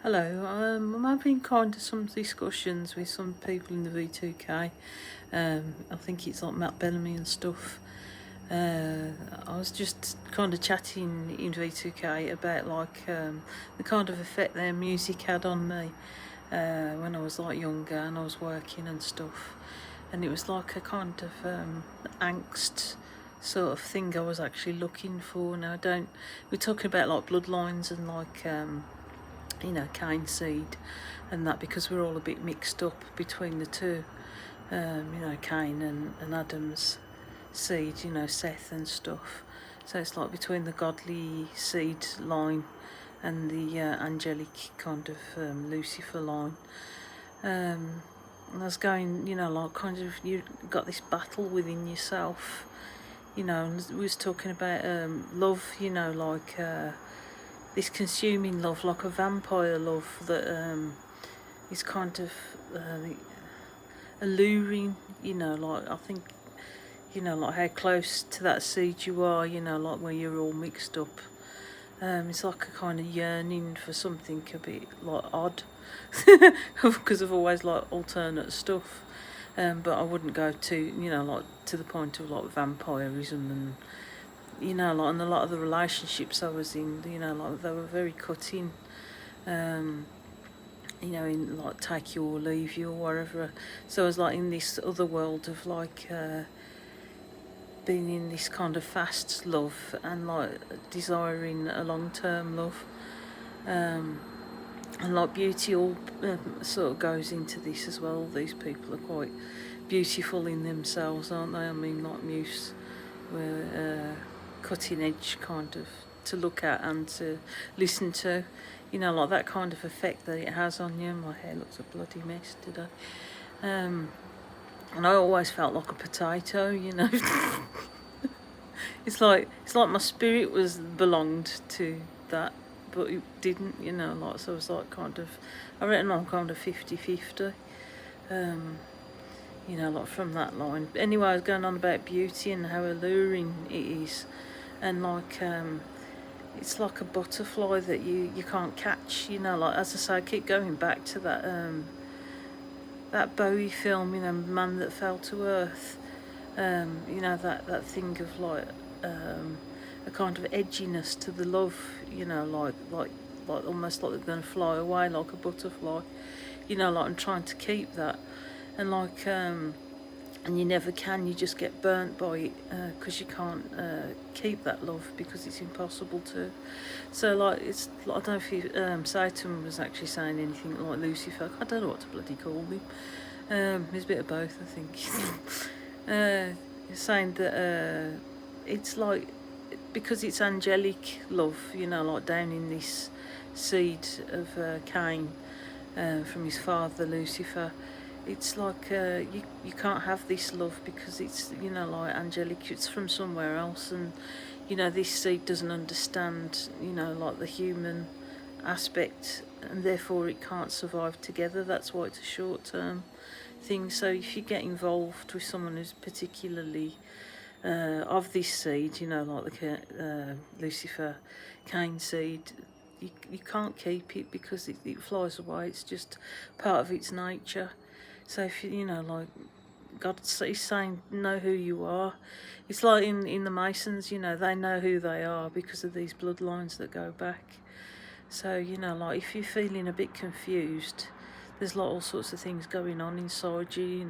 Hello, I'm having kind of some discussions with some people in the V2K. I think it's like Matt Bellamy and stuff. I was just kind of chatting in V2K about the kind of effect their music had on me when I was like younger and I was working and stuff. And it was like a kind of angst sort of thing I was actually looking for. Now, I don't. We're talking about like bloodlines and Cain seed and that, because we're all a bit mixed up between the two. Cain and Adam's seed, Seth and stuff. So it's like between the godly seed line and the angelic kind of Lucifer line. And I was going, like kind of you got this battle within yourself, and we was talking about love, this consuming love, like a vampire love that is kind of alluring, like I think, like how close to that seed you are, like where you're all mixed up. It's like a kind of yearning for something a bit like odd, because I've always like alternate stuff. But I wouldn't go to, like to the point of like vampirism and, like in a lot of the relationships I was in, like they were very cutting. Um, in like take you or leave you or whatever. So I was like in this other world of being in this kind of fast love and like desiring a long-term love. And like beauty all sort of goes into this as well. These people are quite beautiful in themselves, aren't they? I mean, like Muse, were cutting edge kind of to look at and to listen to. Like that kind of effect that it has on you. My hair looks a bloody mess today. And I always felt like a potato. It's like my spirit was belonged to that, but it didn't, like, so I was like kind of, I reckon I'm kind of 50-50, like from that line. Anyway, I was going on about beauty and how alluring it is, and it's like a butterfly that you can't catch, like, as I say, I keep going back to that Bowie film, Man That Fell to Earth. That thing of like a kind of edginess to the love, like almost like they're going to fly away like a butterfly, like I'm trying to keep that, and and you never can. You just get burnt by it because you can't keep that love because it's impossible to. So like it's I don't know if Satan was actually saying anything like Lucifer. I don't know what to bloody call him. He's a bit of both, I think. Saying that it's like because it's angelic love, like down in this seed of Cain from his father Lucifer. It's like you can't have this love because it's like angelic. It's from somewhere else, and this seed doesn't understand like the human aspect, and therefore it can't survive together. That's why it's a short term thing. So if you get involved with someone who's particularly of this seed, like the Lucifer Cain seed, you can't keep it because it flies away. It's just part of its nature. So if like God is saying, know who you are. It's like in the Masons, they know who they are because of these bloodlines that go back. So, like if you're feeling a bit confused, there's like all sorts of things going on inside you,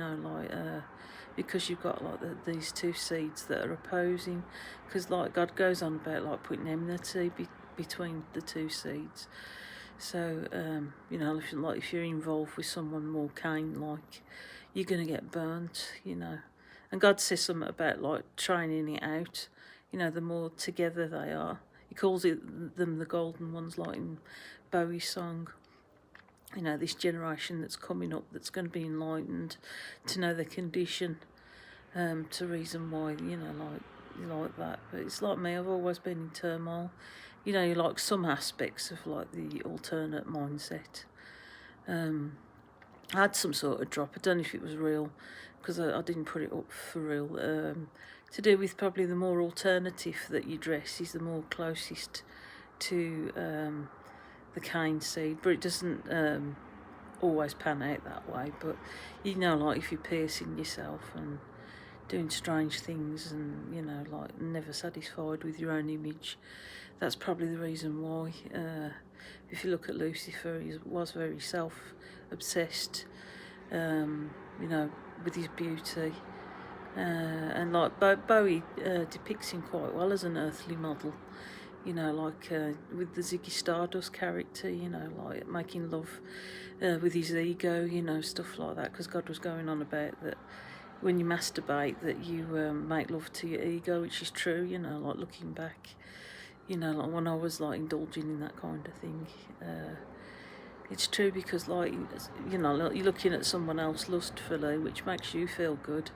because you've got like these two seeds that are opposing. Because like God goes on about like putting enmity between the two seeds. So, if you're involved with someone more Cain like, you're going to get burnt, And God says something about like training it out, the more together they are. He calls them the golden ones, like in Bowie's song. This generation that's coming up that's going to be enlightened to know their condition, to reason why, like that. But it's like me, I've always been in turmoil. You like some aspects of like the alternate mindset. I had some sort of drop. I don't know if it was real because I didn't put it up for real. To do with probably the more alternative that you dress is the more closest to the cane seed, but it doesn't always pan out that way. But you know, like if you're piercing yourself and doing strange things, and you know, like never satisfied with your own image, that's probably the reason why. If you look at Lucifer, he was very self-obsessed, you know, with his beauty. And like Bowie depicts him quite well as an earthly model, you know, like with the Ziggy Stardust character, you know, like making love with his ego, you know, stuff like that, because God was going on about that when you masturbate that you make love to your ego, which is true, you know, like looking back, you know, like when I was like indulging in that kind of thing, it's true, because like, you know, like you're looking at someone else lustfully, which makes you feel good.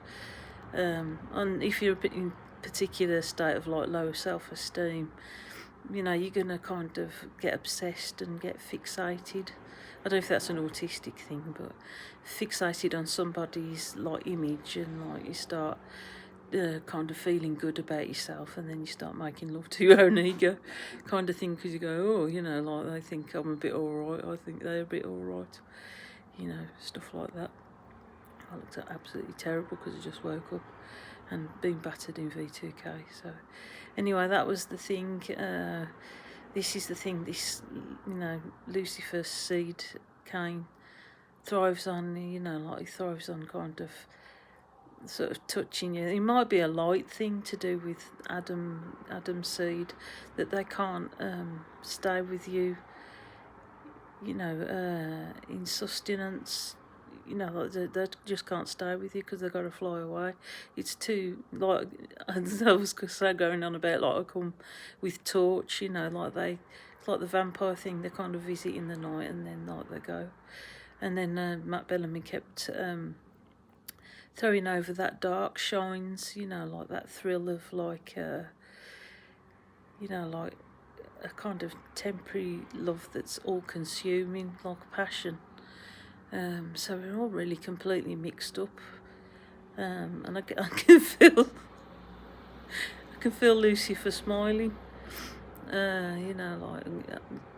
And if you're in particular state of like low self-esteem, you know, you're gonna kind of get obsessed and get fixated. I don't know if that's an autistic thing, but fixated on somebody's like image, and like you start kind of feeling good about yourself, and then you start making love to your own ego, kind of thing, because you go, oh, you know, like they think I'm a bit alright, I think they're a bit alright, you know, stuff like that. I looked absolutely terrible because I just woke up and been battered in V2K. So anyway, that was the thing. This is the thing. This, you know, Lucifer's seed cane thrives on. You know, like he thrives on kind of sort of touching you. It might be a light thing to do with Adam's seed, that they can't stay with you. You know, in sustenance. You know, like they just can't stay with you because they've got to fly away. It's too, like, I was going on about, like, I come with torch, you know, like it's like the vampire thing, they kind of visit in the night and then, like, they go. And then Matt Bellamy kept throwing over that dark shines, you know, like that thrill of, like, you know, like a kind of temporary love that's all-consuming, like passion. So we're all really completely mixed up, and I can feel Lucifer smiling. You know, like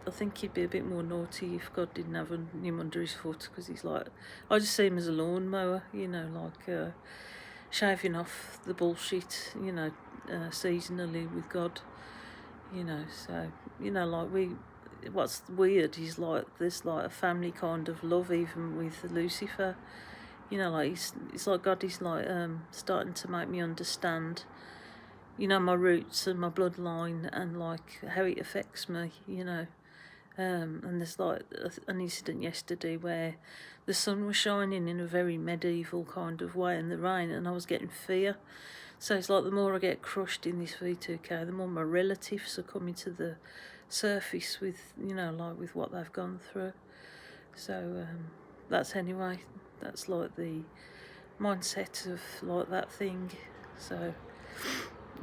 I think he'd be a bit more naughty if God didn't have him under his foot, because he's like, I just see him as a lawnmower, you know, like shaving off the bullshit, you know, seasonally with God, you know. So you know, like what's weird is like there's like a family kind of love even with Lucifer, you know, like it's like God is like starting to make me understand, you know, my roots and my bloodline and like how it affects me, you know. And there's like an incident yesterday where the sun was shining in a very medieval kind of way in the rain, and I was getting fear. So it's like the more I get crushed in this V2K, the more my relatives are coming to the surface with, you know, like with what they've gone through. So that's like the mindset of like that thing. So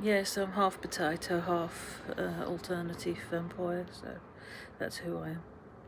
yeah, so I'm half potato, half alternative vampire, so that's who I am.